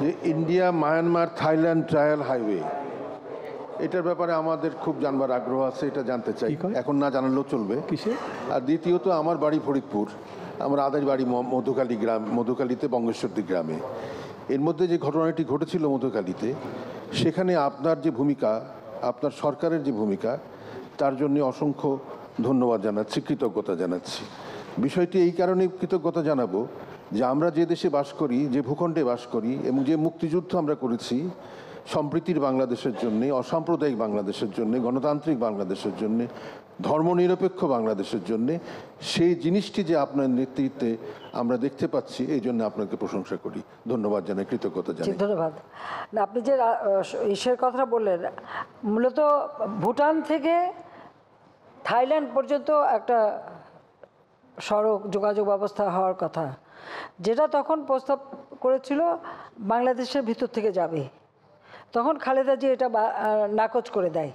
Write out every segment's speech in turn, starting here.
যে India Myanmar Thailand trial highway, এটার ব্যাপারে আমাদের খুব জানবার আগ্রহ আছে, এটা জানতে চাই। এখন না জানালেও চলবে। কিসে? আর দ্বিতীয়ত, আমার বাড়ি ফরিদপুর, আমার আদার বাড়ি মধুকালী গ্রাম, মধুকালীতে বঙ্গেশ্বরদী গ্রামে। এর মধ্যে যে ঘটনাটি ঘটেছিল মধুকালীতে, সেখানে আপনার যে ভূমিকা, আপনার সরকারের যে ভূমিকা, তার জন্য অসংখ্য ধন্যবাদ জানাচ্ছি, কৃতজ্ঞতা জানাচ্ছি। বিষয়টি এই কারণে কৃতজ্ঞতা জানাবো যে আমরা যে দেশে বাস করি, যে ভূখণ্ডে বাস করি এবং যে মুক্তিযুদ্ধ আমরা করেছি সম্প্রীতির বাংলাদেশের জন্যে, অসাম্প্রদায়িক বাংলাদেশের জন্যে, গণতান্ত্রিক বাংলাদেশের জন্যে, ধর্মনিরপেক্ষ বাংলাদেশের জন্যে, সেই জিনিসটি যে আপনার নেতৃত্বে আমরা দেখতে পাচ্ছি, এই জন্য আপনাকে প্রশংসা করি, ধন্যবাদ জানাই, কৃতজ্ঞতা জানাই। ধন্যবাদ। না, আপনি যে ইসের কথা বললেন, মূলত ভুটান থেকে থাইল্যান্ড পর্যন্ত একটা সড়ক যোগাযোগ ব্যবস্থা হওয়ার কথা, যেটা তখন প্রস্তাব করেছিল বাংলাদেশের ভিতর থেকে যাবে। তখন খালেদা জি এটা নাকচ করে দেয়।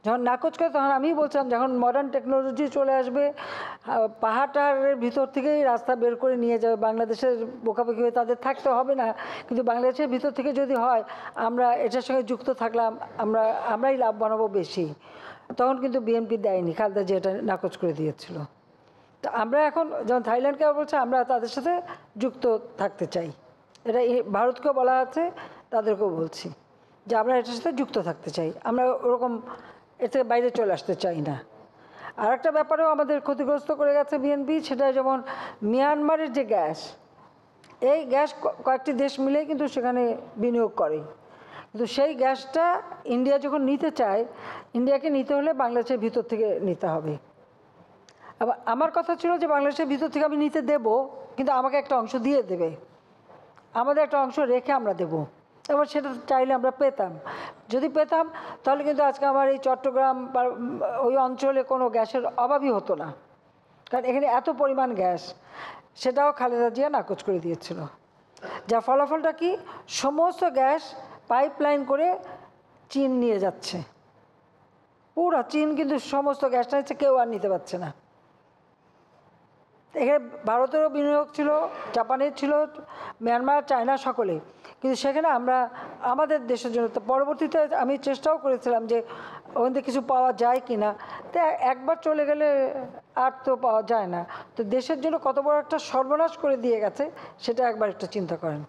যখন নাকচ করে, তখন আমি বলছিলাম যখন মডার্ন টেকনোলজি চলে আসবে, পাহাড়ের ভিতর থেকেই রাস্তা বের করে নিয়ে যাবে, বাংলাদেশের বোকাবোকি হয়ে তাদের থাকতে হবে না। কিন্তু বাংলাদেশের ভিতর থেকে যদি হয়, আমরা এটার সঙ্গে যুক্ত থাকলাম, আমরাই লাভবান হব বেশি। তখন কিন্তু বিএনপি দেয়নি, খালেদা জি এটা নাকচ করে দিয়েছিল। তো আমরা এখন যেমন থাইল্যান্ডকে বলছে, আমরা তাদের সাথে যুক্ত থাকতে চাই। এটা ভারতকেও বলা আছে, তাদেরকেও বলছি যে আমরা এটার সাথে যুক্ত থাকতে চাই, আমরা ওরকম এর থেকে বাইরে চলে আসতে চাই না। আর একটা ব্যাপারেও আমাদের ক্ষতিগ্রস্ত করে গেছে বিএনপি, সেটা যেমন মিয়ানমারের যে গ্যাস, এই গ্যাস কয়েকটি দেশ মিলেই কিন্তু সেখানে বিনিয়োগ করে। কিন্তু সেই গ্যাসটা ইন্ডিয়া যখন নিতে চায়, ইন্ডিয়াকে নিতে হলে বাংলাদেশের ভিতর থেকে নিতে হবে। আবার আমার কথা ছিল যে বাংলাদেশের ভিতর থেকে আমি নিতে দেব, কিন্তু আমাকে একটা অংশ দিয়ে দেবে, আমাদের একটা অংশ রেখে আমরা দেব। এবার সেটা চাইলে আমরা পেতাম, যদি পেতাম তাহলে কিন্তু আজকে আমার এই চট্টগ্রাম বা ওই অঞ্চলে কোনো গ্যাসের অভাবই হতো না, কারণ এখানে এত পরিমাণ গ্যাস। সেটাও খালেদা জিয়া নাকচ করে দিয়েছিল। যার ফলাফলটা কি, সমস্ত গ্যাস পাইপলাইন করে চীন নিয়ে যাচ্ছে, পুরো চীন কিন্তু সমস্ত গ্যাসটা নিচ্ছে, কেউ আর নিতে পারছে না। এখানে ভারতেরও বিনিয়োগ ছিল, জাপানের ছিল, মিয়ানমার, চায়না, সকলে। কিন্তু সেখানে আমরা আমাদের দেশের জন্য, তো পরবর্তীতে আমি চেষ্টাও করেছিলাম যে ওখান থেকে কিছু পাওয়া যায় কি না। তো একবার চলে গেলে আর তো পাওয়া যায় না। তো দেশের জন্য কত বড় একটা সর্বনাশ করে দিয়ে গেছে, সেটা একবার একটু চিন্তা করেন।